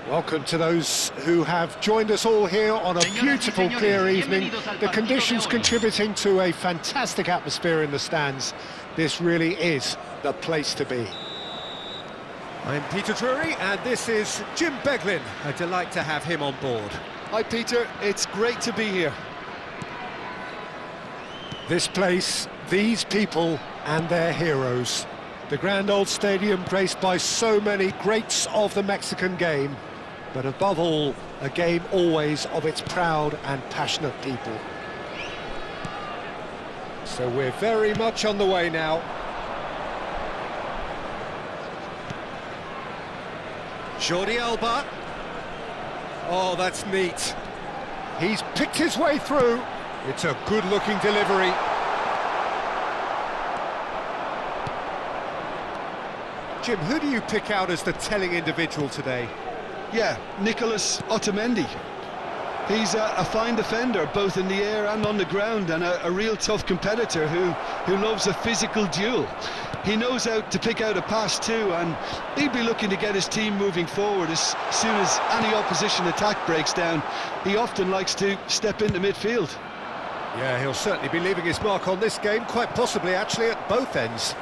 Welcome to those who have joined us all here on a beautiful, clear evening. The conditions contributing to a fantastic atmosphere in the stands. This really is the place to be. I'm Peter Drury, and this is Jim Beglin. A delight to have him on board. Hi Peter, it's great to be here. This place, these people and their heroes. The grand old stadium graced by so many greats of the Mexican game, but above all, a game always of its proud and passionate people. So we're very much on the way now. Jordi Alba. Oh, that's neat. He's picked his way through. It's a good-looking delivery. Jim, who do you pick out as the telling individual today? Yeah, Nicolas Otamendi. He's a fine defender, both in the air and on the ground, and a real tough competitor who loves a physical duel. He knows how to pick out a pass too, and he'd be looking to get his team moving forward as soon as any opposition attack breaks down. He often likes to step into midfield. Yeah, he'll certainly be leaving his mark on this game, quite possibly actually at both ends.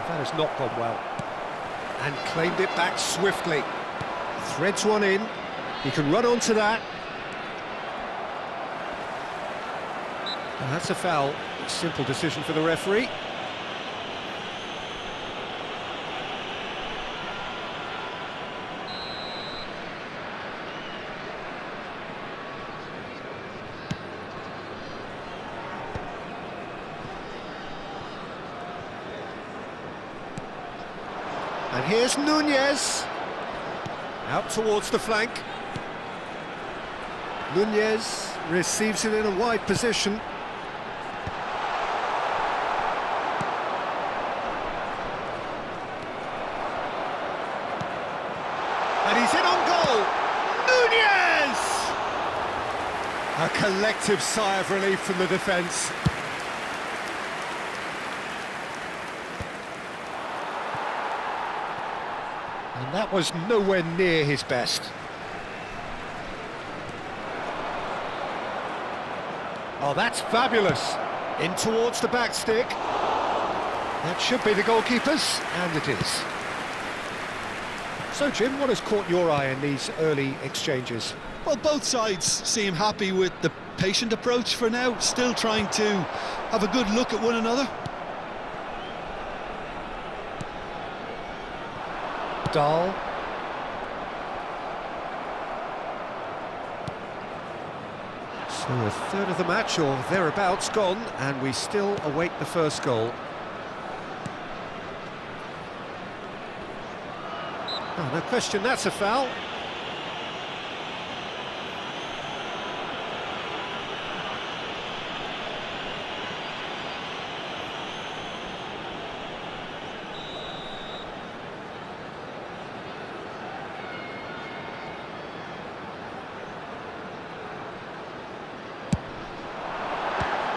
That has not gone well. And claimed it back swiftly. Threads one in. He can run onto that. And that's a foul. Simple decision for the referee. And here's Nunez. Out towards the flank. Nunez receives it in a wide position. And he's in on goal. Nunez! A collective sigh of relief from the defence. And that was nowhere near his best. Oh, that's fabulous. In towards the back stick. That should be the goalkeeper's, and it is. So, Jim, what has caught your eye in these early exchanges? Well, both sides seem happy with the patient approach for now, still trying to have a good look at one another. Dahl. So a third of the match or thereabouts gone, and we still await the first goal. Oh, no question, that's a foul.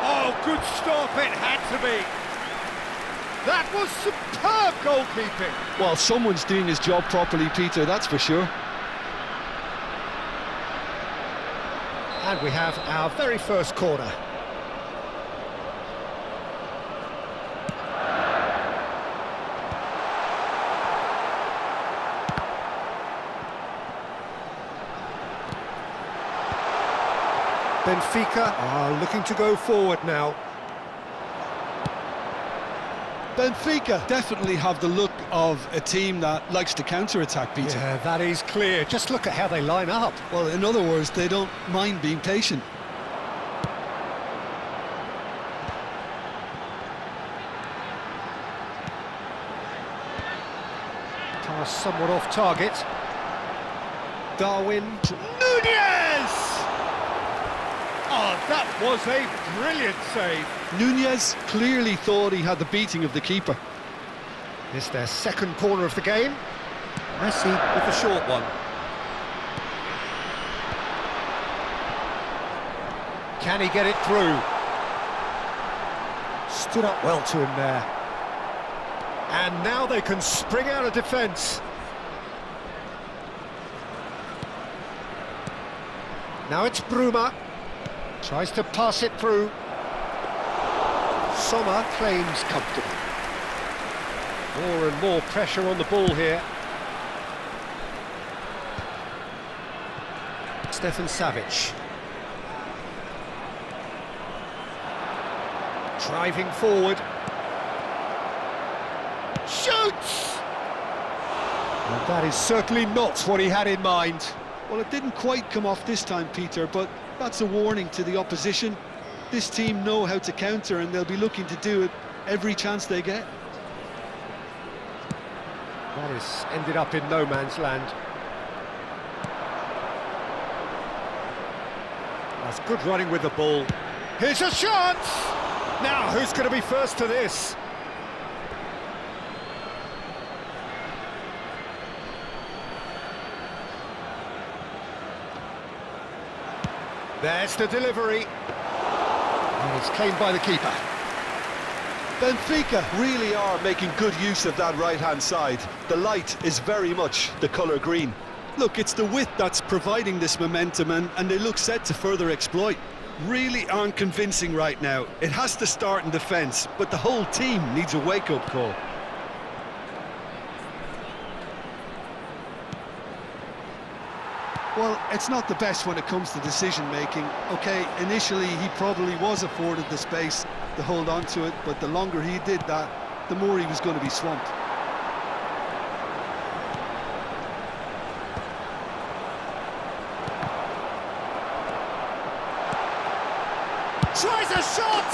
Oh, good stop, it had to be. That was superb goalkeeping. Well, someone's doing his job properly, Peter, that's for sure. And we have our very first corner. Benfica are looking to go forward now. Benfica definitely have the look of a team that likes to counter-attack, Peter. Yeah, that is clear. Just look at how they line up. Well, in other words, they don't mind being patient. Pass somewhat off target. Darwin. Nunez! Oh, that was a brilliant save. Nunez clearly thought he had the beating of the keeper. It's their second corner of the game. Messi with the short one. Can he get it through? Stood up well to him there. And now they can spring out of defence. Now it's Bruma. Tries to pass it through. Sommer claims comfortably. More and more pressure on the ball here. Stefan Savic. Driving forward. Shoots! And that is certainly not what he had in mind. Well, it didn't quite come off this time, Peter, but that's a warning to the opposition. This team know how to counter, and they'll be looking to do it every chance they get. That has ended up in no man's land. That's good running with the ball. Here's a chance! Now, who's going to be first to this? There's the delivery. And it's claimed by the keeper. Benfica really are making good use of that right-hand side. The light is very much the colour green. Look, it's the width that's providing this momentum, and they look set to further exploit. Really aren't convincing right now. It has to start in defence, but the whole team needs a wake-up call. Well, it's not the best when it comes to decision-making. OK, initially he probably was afforded the space to hold on to it, but the longer he did that, the more he was going to be swamped. Tries a shot!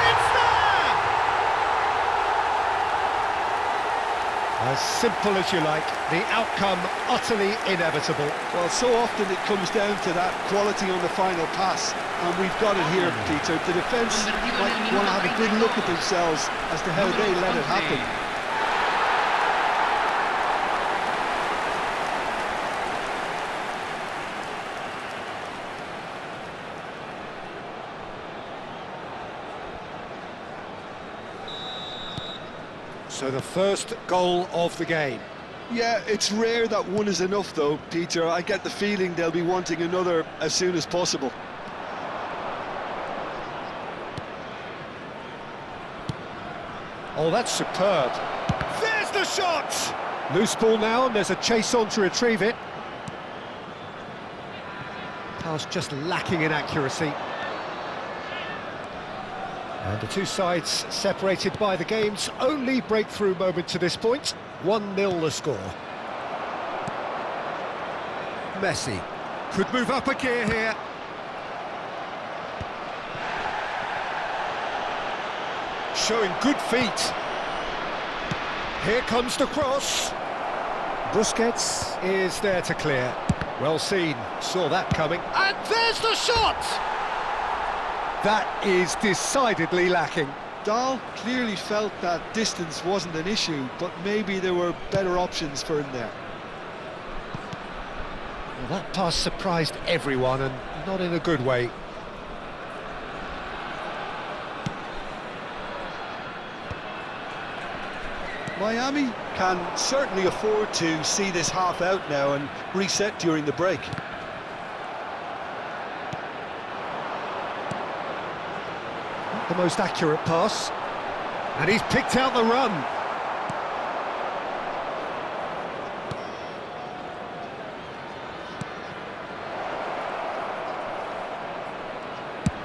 It's there! As simple as you like, the outcome utterly inevitable. Well, so often it comes down to that quality on the final pass, and we've got it here, Peter. The defence might want to have a good look at themselves as to how they let it happen. So the first goal of the game. Yeah, it's rare that one is enough though, Peter. I get the feeling they'll be wanting another as soon as possible. Oh, that's superb. There's the shot! Loose ball now, and there's a chase on to retrieve it. Pass just lacking in accuracy. And the two sides separated by the game's only breakthrough moment to this point. 1-0 the score. Messi could move up a gear here. Showing good feet. Here comes the cross. Busquets is there to clear. Well seen, saw that coming. And there's the shot! That is decidedly lacking. Dahl clearly felt that distance wasn't an issue, but maybe there were better options for him there. Well, that pass surprised everyone, and not in a good way. Miami can certainly afford to see this half out now and reset during the break. Not the most accurate pass. And he's picked out the run.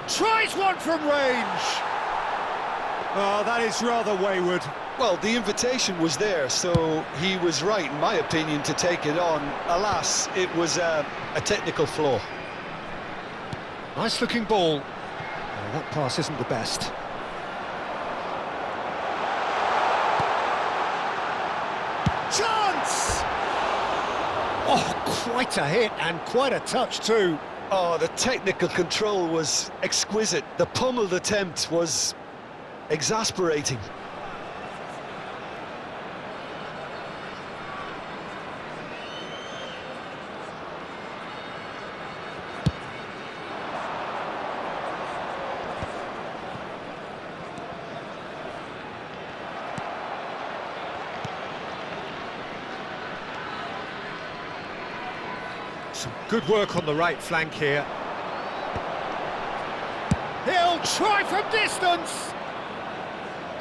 Tries one from range. Oh, that is rather wayward. Well, the invitation was there, so he was right, in my opinion, to take it on. Alas, it was a technical flaw. Nice looking ball. Oh, that pass isn't the best. Chance! Oh, quite a hit and quite a touch too. Oh, the technical control was exquisite. The pummeled attempt was exasperating. Some good work on the right flank here. He'll try from distance!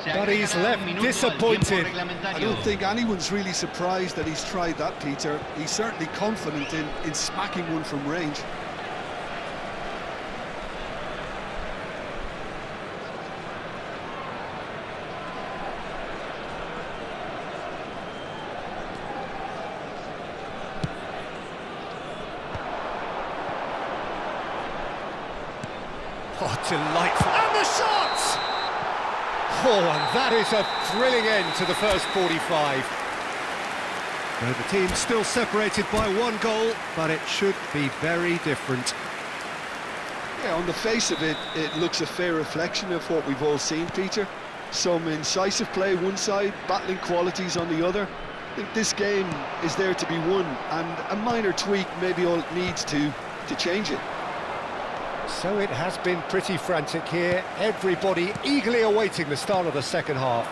But he's left disappointed. I don't think anyone's really surprised that he's tried that, Peter. He's certainly confident in smacking one from range. Oh, delightful. And the shot! Oh, and that is a thrilling end to the first 45. Now the team's still separated by one goal, but it should be very different. Yeah, on the face of it, it looks a fair reflection of what we've all seen, Peter. Some incisive play one side, battling qualities on the other. I think this game is there to be won, and a minor tweak may be all it needs to change it. So it has been pretty frantic here. Everybody eagerly awaiting the start of the second half.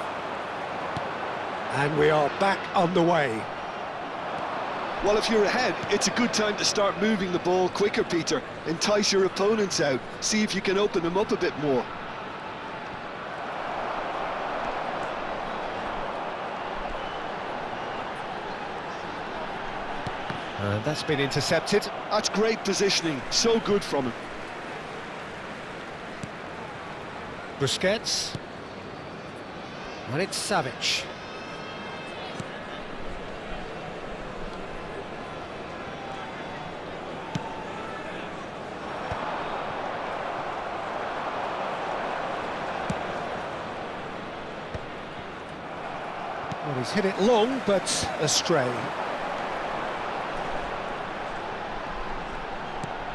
And we are back underway. Well, if you're ahead, it's a good time to start moving the ball quicker, Peter. Entice your opponents out. See if you can open them up a bit more. And that's been intercepted. That's great positioning. So good from him. Busquets. And it's Savic. Well, he's hit it long, but astray.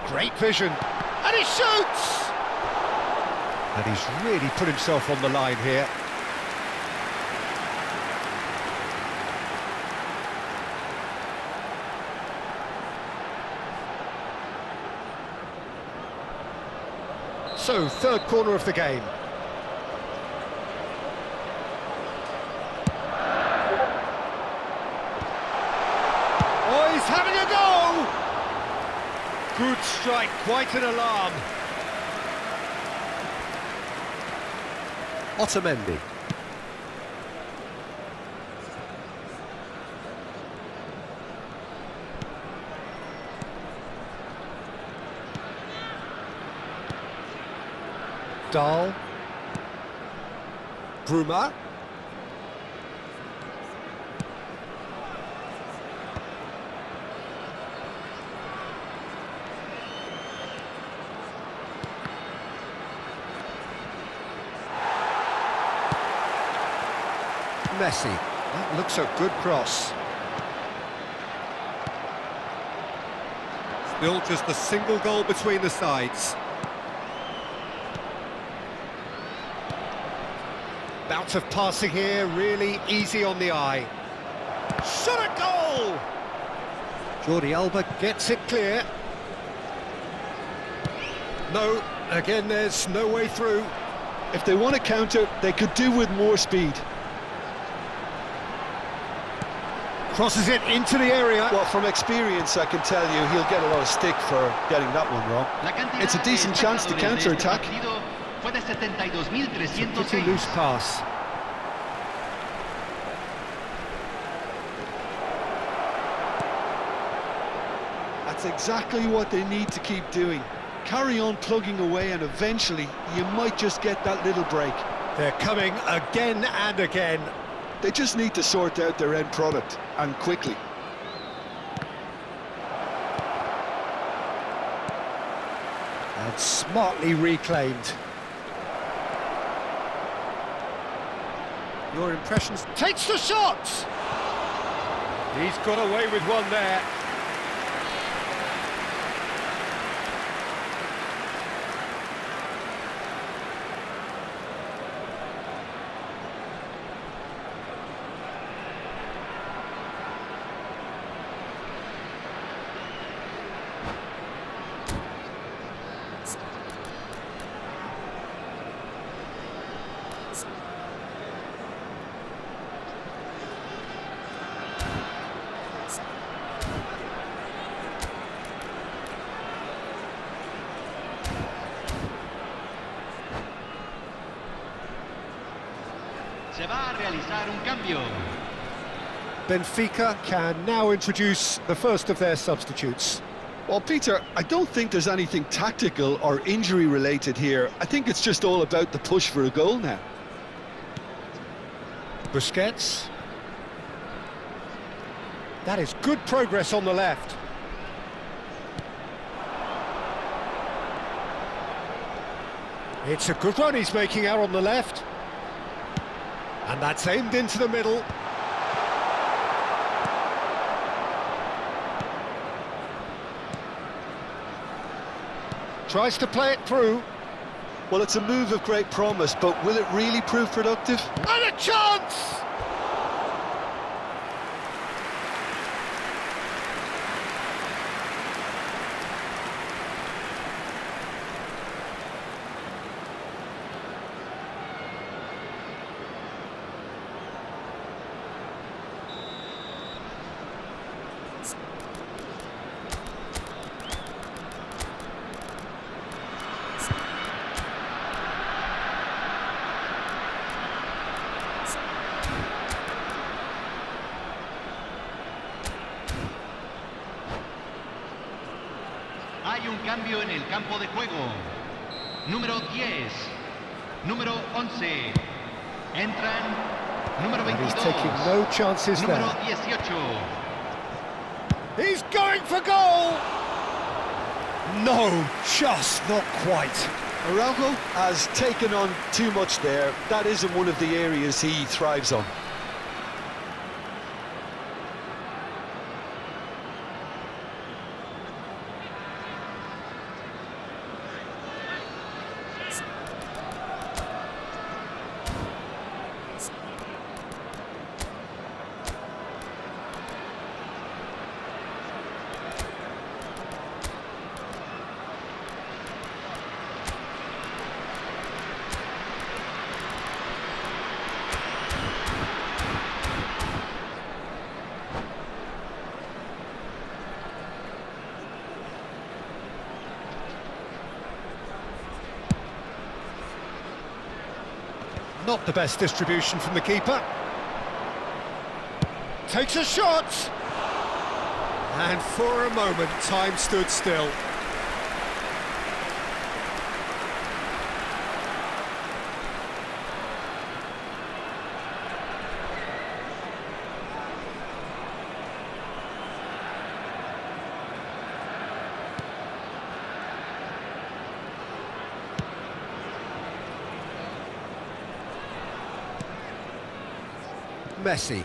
Great vision. And he shoots! And he's really put himself on the line here. So, third corner of the game. He's having a go! Good strike, quite an alarm. Otamendi. Dahl. Bruma. Messi. That looks a good cross. Still just a single goal between the sides. Bout of passing here, really easy on the eye. Shot a goal! Jordi Alba gets it clear. No, again there's no way through. If they want to counter, they could do with more speed. Crosses it into the area. Well, from experience, I can tell you he'll get a lot of stick for getting that one wrong. It's a decent chance to counter-attack. Pretty loose pass. That's exactly what they need to keep doing. Carry on plugging away and eventually you might just get that little break. They're coming again and again. They just need to sort out their end product, and quickly. And smartly reclaimed. Your impressions? Takes the shot! He's got away with one there. Se va a realizar un cambio. Benfica can now introduce the first of their substitutes. Well, Peter, I don't think there's anything tactical or injury-related here. I think it's just all about the push for a goal now. Busquets. That is good progress on the left. It's a good run he's making out on the left. And that's aimed into the middle. Tries to play it through. Well, it's a move of great promise, but will it really prove productive? And a chance! Hay un cambio en el campo de juego. Número 10, número 11. Entran número And 22. he's taking no chances número there. 18. He's going for goal! No, just not quite. Araujo has taken on too much there. That isn't one of the areas he thrives on. Not the best distribution from the keeper. Takes a shot! And for a moment, time stood still. Messi.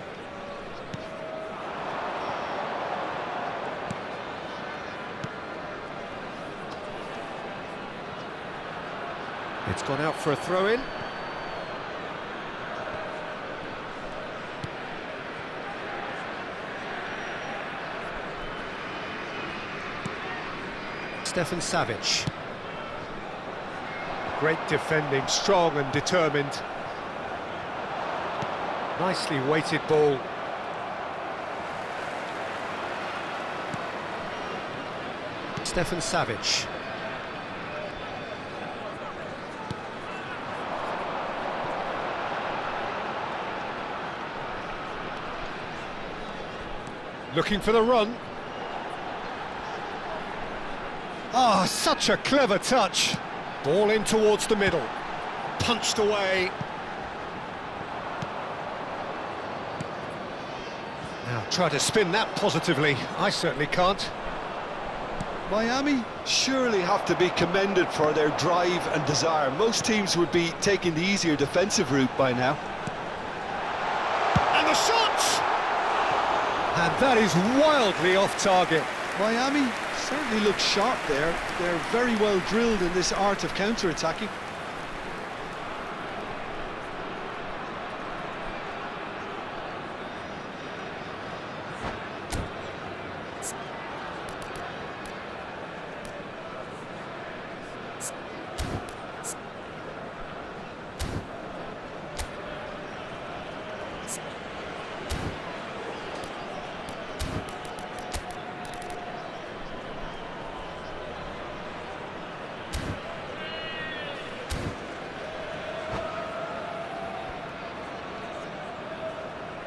It's gone out for a throw-in. Stefan Savic. Great defending, strong and determined. Nicely weighted ball. Stefan Savic. Looking for the run. Ah, such a clever touch. Ball in towards the middle. Punched away. Now try to spin that positively. I certainly can't. Miami surely have to be commended for their drive and desire. Most teams would be taking the easier defensive route by now. And the shot! And that is wildly off target. Miami certainly look sharp there. They're very well drilled in this art of counter-attacking.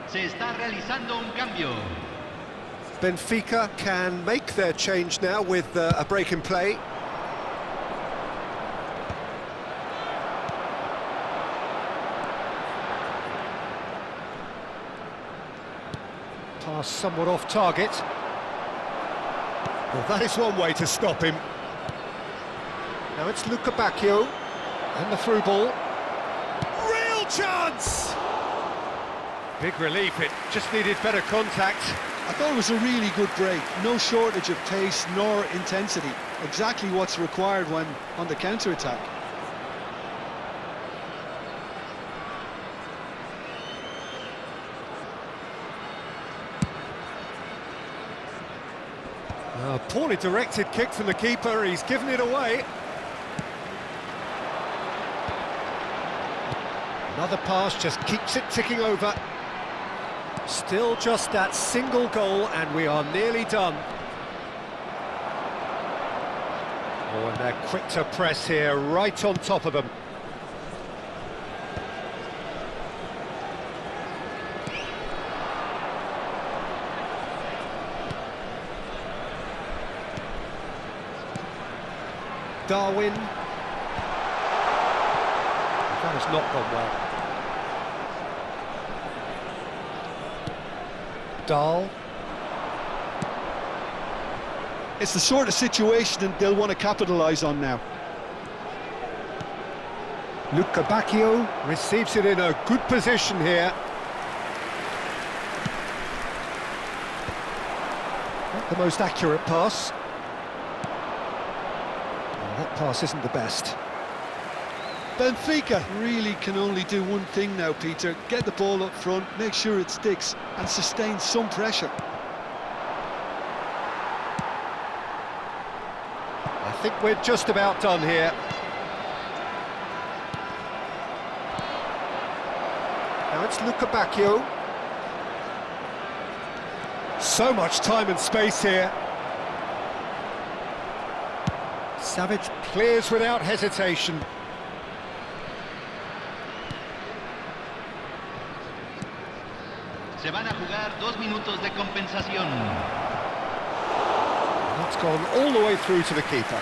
Se está realizando un cambio. Benfica can make their change now with a break in play. Pass somewhat off target. Well, that is one way to stop him. Now it's Luca Bacchio, and the through ball. Real chance! Big relief, it just needed better contact. I thought it was a really good break. No shortage of pace nor intensity. Exactly what's required when on the counter-attack. A poorly directed kick from the keeper, he's given it away. Another pass just keeps it ticking over. Still just that single goal and we are nearly done. Oh, and they're quick to press here, right on top of them. Darwin. That has not gone well. Dahl. It's the sort of situation that they'll want to capitalise on now. Luca Bacchio receives it in a good position here. Not the most accurate pass. Well, that pass isn't the best. Benfica really can only do one thing now, Peter. Get the ball up front, make sure it sticks, and sustain some pressure. I think we're just about done here. Now it's Luca Bacchio. So much time and space here. Savic clears without hesitation. Se van a jugar 2 minutos de compensación. That's gone all the way through to the keeper.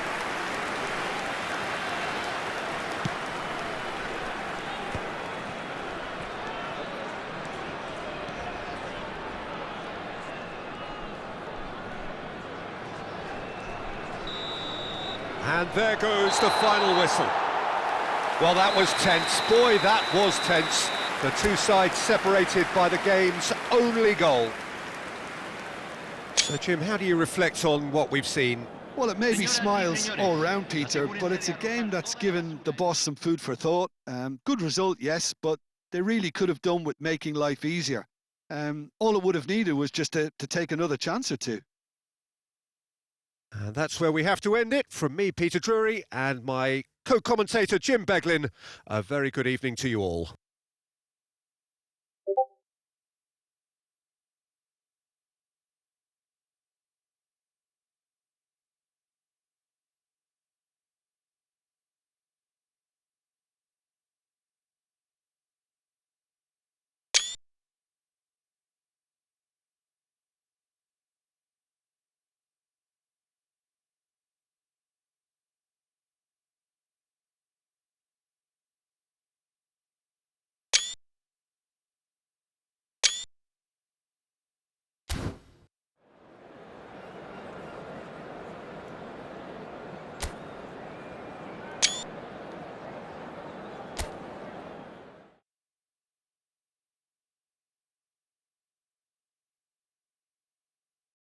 And there goes the final whistle. Well, that was tense. Boy, that was tense. The two sides separated by the game's only goal. So, Jim, how do you reflect on what we've seen? Well, it may be smiles all round, Peter, but it's a game that's given the boss some food for thought. Good result, yes, but they really could have done with making life easier. All it would have needed was just to take another chance or two. And that's where we have to end it. From me, Peter Drury, and my co-commentator, Jim Beglin, a very good evening to you all.